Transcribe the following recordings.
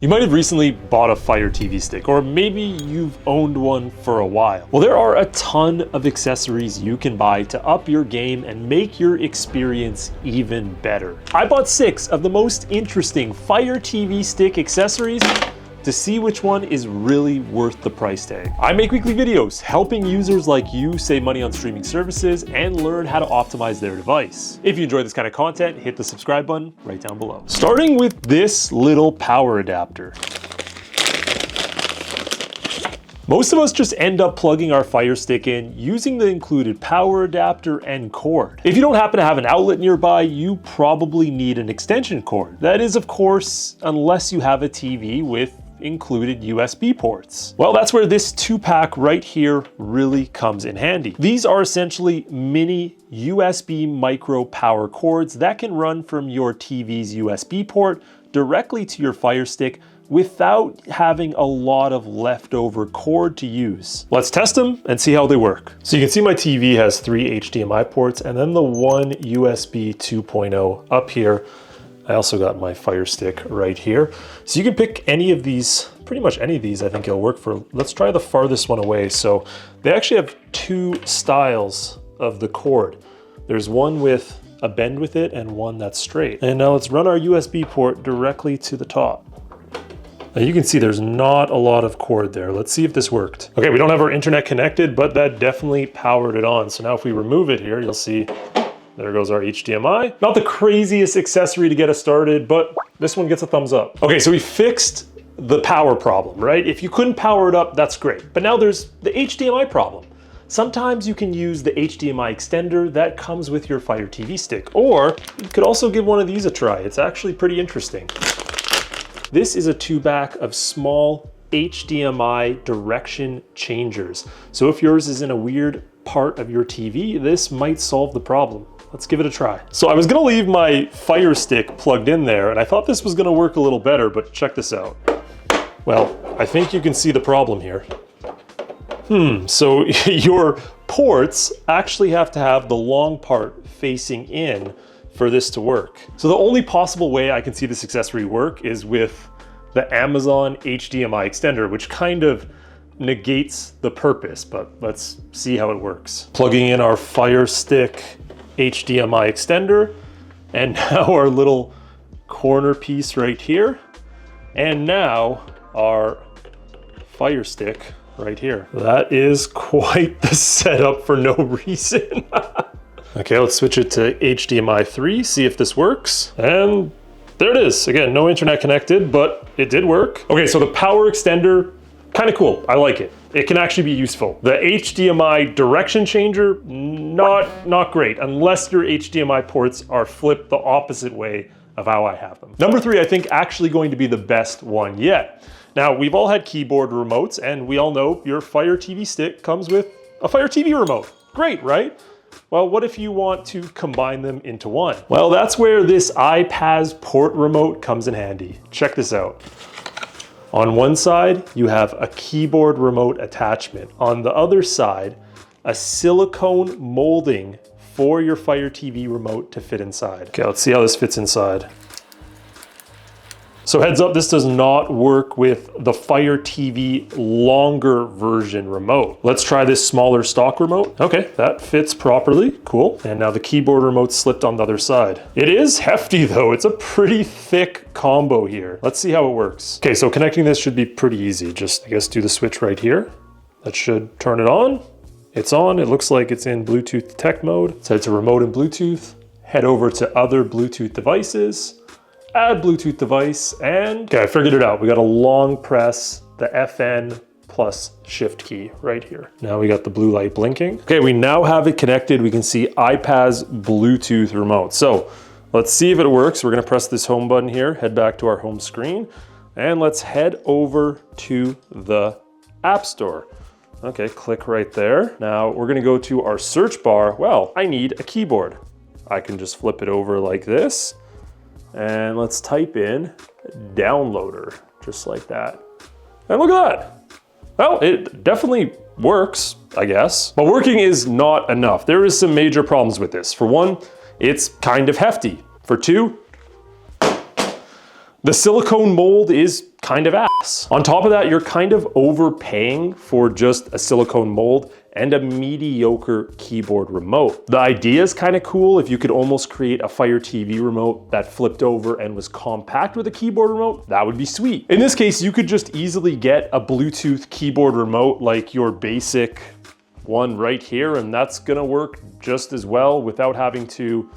You might have recently bought a Fire TV stick, or maybe you've owned one for a while. Well, there are a ton of accessories you can buy to up your game and make your experience even better. I bought 6 of the most interesting Fire TV stick accessories to see which one is really worth the price tag. I make weekly videos helping users like you save money on streaming services and learn how to optimize their device. If you enjoy this kind of content, hit the subscribe button right down below. Starting with this little power adapter. Most of us just end up plugging our Fire Stick in using the included power adapter and cord. If you don't happen to have an outlet nearby, you probably need an extension cord. That is, of course, unless you have a TV with included USB ports. Well, that's where this 2-pack right here really comes in handy. These are essentially mini USB micro power cords that can run from your TV's USB port directly to your Fire Stick without having a lot of leftover cord to use. Let's test them and see how they work. So you can see my TV has 3 HDMI ports and then the one USB 2.0 up here. I also got my Fire Stick right here. So you can pick any of these, pretty much any of these I think it'll work for. Let's try the farthest one away. So they actually have 2 styles of the cord. There's one with a bend with it and one that's straight. And now let's run our USB port directly to the top. Now you can see there's not a lot of cord there. Let's see if this worked. Okay, we don't have our internet connected, but that definitely powered it on. So now if we remove it here, you'll see there goes our HDMI. Not the craziest accessory to get us started, but this one gets a thumbs up. Okay, so we fixed the power problem, right? If you couldn't power it up, that's great. But now there's the HDMI problem. Sometimes you can use the HDMI extender that comes with your Fire TV stick, or you could also give one of these a try. It's actually pretty interesting. This is a 2-pack of small HDMI direction changers. So if yours is in a weird part of your TV, this might solve the problem. Let's give it a try. So I was gonna leave my Fire Stick plugged in there and I thought this was gonna work a little better, but check this out. Well, I think you can see the problem here. So your ports actually have to have the long part facing in for this to work. So the only possible way I can see this accessory work is with the Amazon HDMI extender, which kind of negates the purpose, but let's see how it works. Plugging in our Fire Stick HDMI extender, and now our little corner piece right here, and now our Fire Stick right here. That is quite the setup for no reason. Okay, let's switch it to HDMI 3, see if this works. And there it is. Again, no internet connected, but it did work. Okay, so the power extender, kind of cool. I like it. It can actually be useful. The HDMI direction changer, not great, unless your HDMI ports are flipped the opposite way of how I have them. Number 3, I think actually going to be the best one yet. Now, we've all had keyboard remotes, and we all know your Fire TV stick comes with a Fire TV remote. Great, right? Well, what if you want to combine them into one? Well, that's where this iPaaS port remote comes in handy. Check this out. On one side, you have a keyboard remote attachment. On the other side, a silicone molding for your Fire TV remote to fit inside. Okay, let's see how this fits inside. So heads up, this does not work with the Fire TV longer version remote. Let's try this smaller stock remote. Okay, that fits properly, cool. And now the keyboard remote slipped on the other side. It is hefty though, it's a pretty thick combo here. Let's see how it works. Okay, so connecting this should be pretty easy. Just, I guess, do the switch right here. That should turn it on. It's on, it looks like it's in Bluetooth detect mode. So it's a remote and Bluetooth. Head over to other Bluetooth devices. Add Bluetooth device, and okay, I figured it out. We got a long press the FN plus shift key right here. Now we got the blue light blinking. Okay, we now have it connected. We can see iPaaS Bluetooth remote. So let's see if it works. We're gonna press this home button here, head back to our home screen, and let's head over to the App Store. Okay, click right there. Now we're gonna go to our search bar. Well, I need a keyboard. I can just flip it over like this. And let's type in downloader, just like that. And look at that. Well, it definitely works, I guess. But working is not enough. There is some major problems with this. For one, it's kind of hefty. For 2, The silicone mold is kind of ass. On top of that, you're kind of overpaying for just a silicone mold and a mediocre keyboard remote. The idea is kind of cool. If you could almost create a Fire TV remote that flipped over and was compact with a keyboard remote, that would be sweet. In this case, you could just easily get a Bluetooth keyboard remote like your basic one right here, and that's gonna work just as well without having to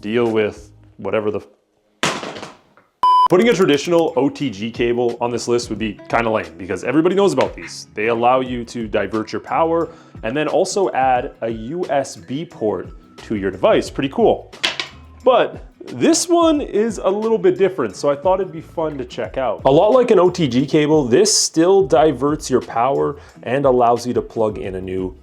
deal with whatever the Putting a traditional OTG cable on this list would be kind of lame because everybody knows about these. They allow you to divert your power and then also add a USB port to your device. Pretty cool. But this one is a little bit different, so I thought it'd be fun to check out. A lot like an OTG cable, this still diverts your power and allows you to plug in a new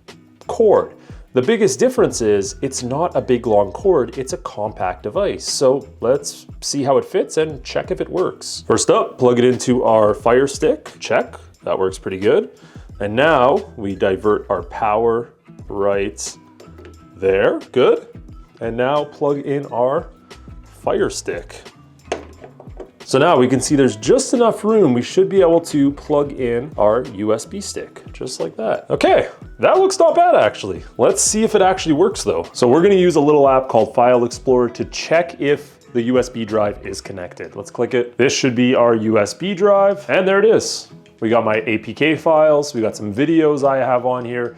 cord. The biggest difference is it's not a big long cord, it's a compact device. So let's see how it fits and check if it works. First up, plug it into our Fire Stick. Check, that works pretty good. And now we divert our power right there, good. And now plug in our Fire Stick. So now we can see there's just enough room. We should be able to plug in our USB stick, just like that. Okay, that looks not bad actually. Let's see if it actually works though. So we're gonna use a little app called File Explorer to check if the USB drive is connected. Let's click it. This should be our USB drive, and there it is. We got my APK files, we got some videos I have on here.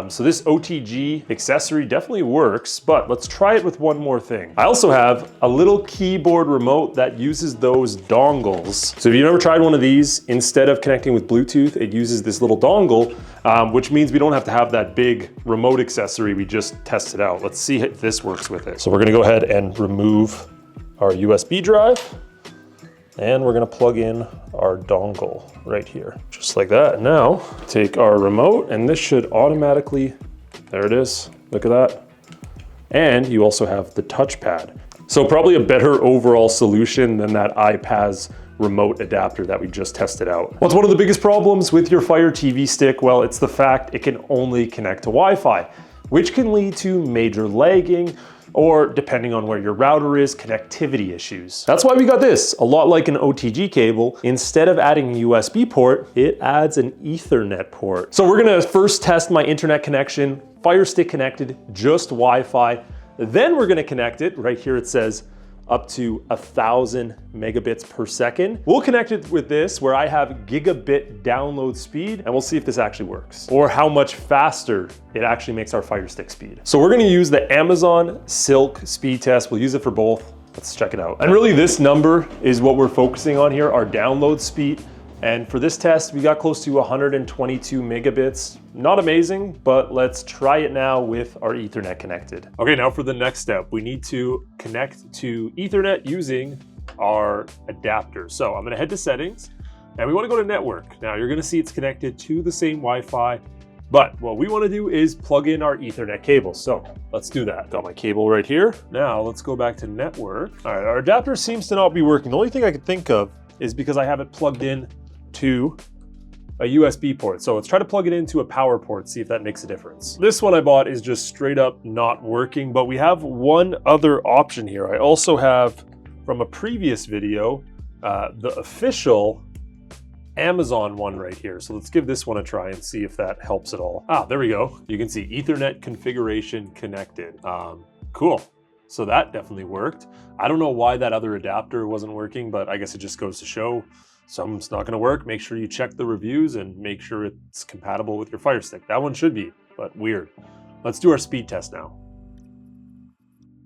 So this OTG accessory definitely works, but let's try it with one more thing. I also have a little keyboard remote that uses those dongles. So if you've never tried one of these, instead of connecting with Bluetooth, it uses this little dongle, which means we don't have to have that big remote accessory we just tested out. Let's see if this works with it. So we're gonna go ahead and remove our USB drive. And we're gonna plug in our dongle right here, just like that. Now, take our remote, and this should automatically, there it is, look at that. And you also have the touchpad. So probably a better overall solution than that iPad's remote adapter that we just tested out. What's one of the biggest problems with your Fire TV stick? Well, it's the fact it can only connect to Wi-Fi, which can lead to major lagging, or depending on where your router is, connectivity issues. That's why we got this. A lot like an OTG cable, instead of adding a USB port, it adds an Ethernet port. So we're gonna first test my internet connection, Fire Stick connected, just Wi-Fi. Then we're gonna connect it, right here it says up to 1,000 megabits per second. We'll connect it with this where I have gigabit download speed, and we'll see if this actually works or how much faster it actually makes our Fire Stick speed. So we're gonna use the Amazon Silk speed test. We'll use it for both. Let's check it out. And really this number is what we're focusing on here, our download speed. And for this test, we got close to 122 megabits. Not amazing, but let's try it now with our Ethernet connected. Okay, now for the next step, we need to connect to Ethernet using our adapter. So I'm gonna head to settings, and we wanna go to network. Now you're gonna see it's connected to the same Wi-Fi, but what we wanna do is plug in our Ethernet cable. So let's do that. Got my cable right here. Now let's go back to network. All right, our adapter seems to not be working. The only thing I could think of is because I have it plugged in to a USB port. So let's try to plug it into a power port, see if that makes a difference. This one I bought is just straight up not working, but we have one other option here. I also have, from a previous video, the official Amazon one right here. So let's give this one a try and see if that helps at all. Ah, there we go. You can see Ethernet configuration connected. Cool. So that definitely worked. I don't know why that other adapter wasn't working, but I guess it just goes to show some's not gonna work. Make sure you check the reviews and make sure it's compatible with your Fire Stick. That one should be, but weird. Let's do our speed test now.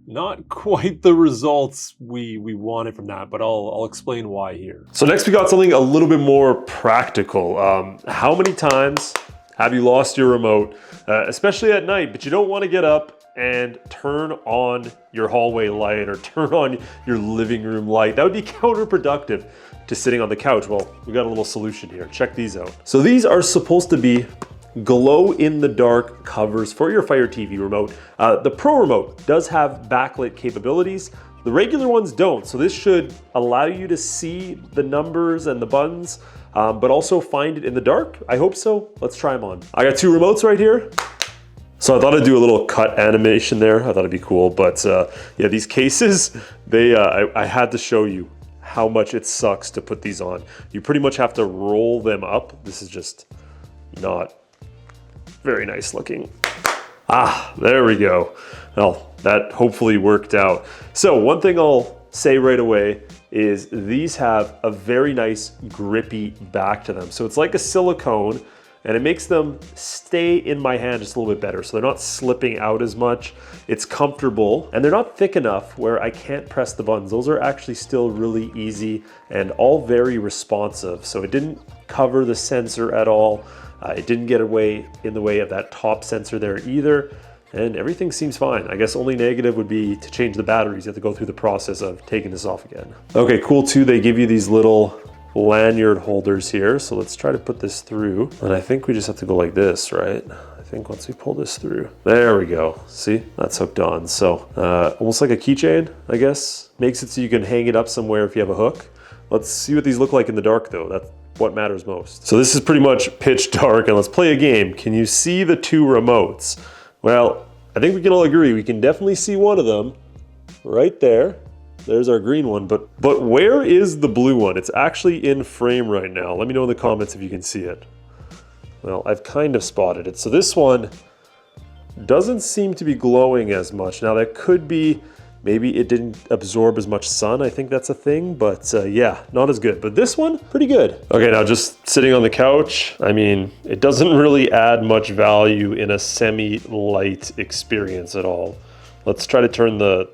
Not quite the results we wanted from that, but I'll explain why here. So next we got something a little bit more practical. How many times have you lost your remote, especially at night, but you don't wanna get up and turn on your hallway light or turn on your living room light? That would be counterproductive to sitting on the couch. Well, we got a little solution here. Check these out. So these are supposed to be glow in the dark covers for your Fire TV remote. The Pro remote does have backlit capabilities. The regular ones don't. So this should allow you to see the numbers and the buttons, but also find it in the dark. I hope so. Let's try them on. I got two remotes right here. So I thought I'd do a little cut animation there. I thought it'd be cool, but yeah, these cases, I had to show you how much it sucks to put these on. You pretty much have to roll them up. This is just not very nice looking. Ah, there we go. Well, that hopefully worked out. So one thing I'll say right away is these have a very nice grippy back to them. So it's like a silicone, and it makes them stay in my hand just a little bit better. So they're not slipping out as much. It's comfortable, and they're not thick enough where I can't press the buttons. Those are actually still really easy and all very responsive. So it didn't cover the sensor at all. It didn't get in the way of that top sensor there either. And everything seems fine. I guess only negative would be to change the batteries. You have to go through the process of taking this off again. Okay, cool too. They give you these little lanyard holders here. So let's try to put this through. And I think we just have to go like this, right? I think once we pull this through, there we go. See, that's hooked on. So almost like a keychain, I guess. Makes it so you can hang it up somewhere if you have a hook. Let's see what these look like in the dark though. That's what matters most. So this is pretty much pitch dark, and let's play a game. Can you see the two remotes? Well, I think we can all agree we can definitely see one of them right there. There's our green one, but where is the blue one? It's actually in frame right now. Let me know in the comments if you can see it. Well, I've kind of spotted it. So this one doesn't seem to be glowing as much. Now that could be maybe it didn't absorb as much sun. I think that's a thing, but yeah, not as good. But this one, pretty good. Okay, now just sitting on the couch, I mean, it doesn't really add much value in a semi-light experience at all. Let's try to turn the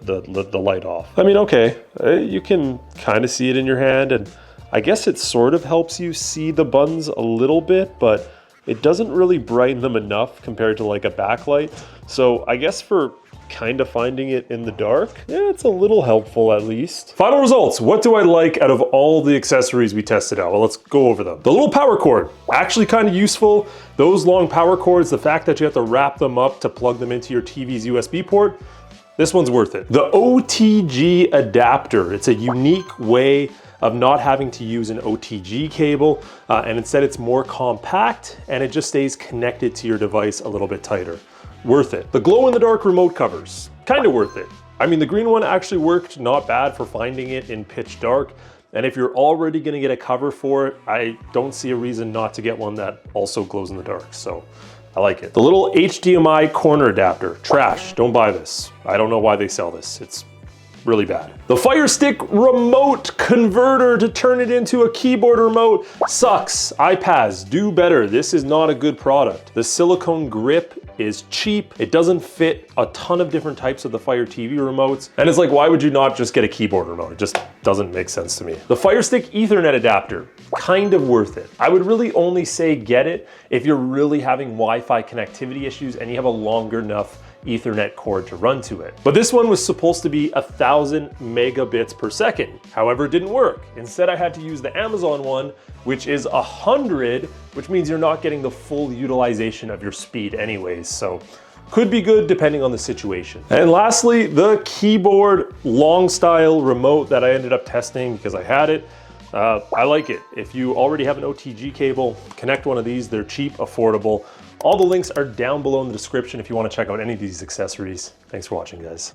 light off. I mean, okay, you can kind of see it in your hand, and I guess it sort of helps you see the buttons a little bit, but it doesn't really brighten them enough compared to like a backlight. So I guess for kind of finding it in the dark, yeah, it's a little helpful at least. Final results. What do I like out of all the accessories we tested out? Well, let's go over them. The little power cord, actually kind of useful. Those long power cords, the fact that you have to wrap them up to plug them into your TV's USB port, this one's worth it. The OTG adapter, it's a unique way of not having to use an OTG cable, and instead it's more compact and it just stays connected to your device a little bit tighter. Worth it. The glow-in-the-dark remote covers, kind of worth it. I mean, the green one actually worked not bad for finding it in pitch dark, and if you're already gonna get a cover for it, I don't see a reason not to get one that also glows in the dark, so I like it. The little HDMI corner adapter, trash, don't buy this. I don't know why they sell this, it's really bad. The Firestick remote converter to turn it into a keyboard remote sucks. iPads, do better. This is not a good product. The silicone grip is cheap. It doesn't fit a ton of different types of the Fire TV remotes. And it's like, why would you not just get a keyboard remote? It just doesn't make sense to me. The Firestick Ethernet adapter, kind of worth it. I would really only say get it if you're really having Wi-Fi connectivity issues and you have a longer enough Ethernet cord to run to it. But this one was supposed to be 1,000 megabits per second. However, it didn't work. Instead, I had to use the Amazon one, which is 100, which means you're not getting the full utilization of your speed anyways. So could be good depending on the situation. And lastly, the keyboard long style remote that I ended up testing because I had it. I like it. If you already have an OTG cable, connect one of these. They're cheap, affordable. All the links are down below in the description if you want to check out any of these accessories. Thanks for watching, guys.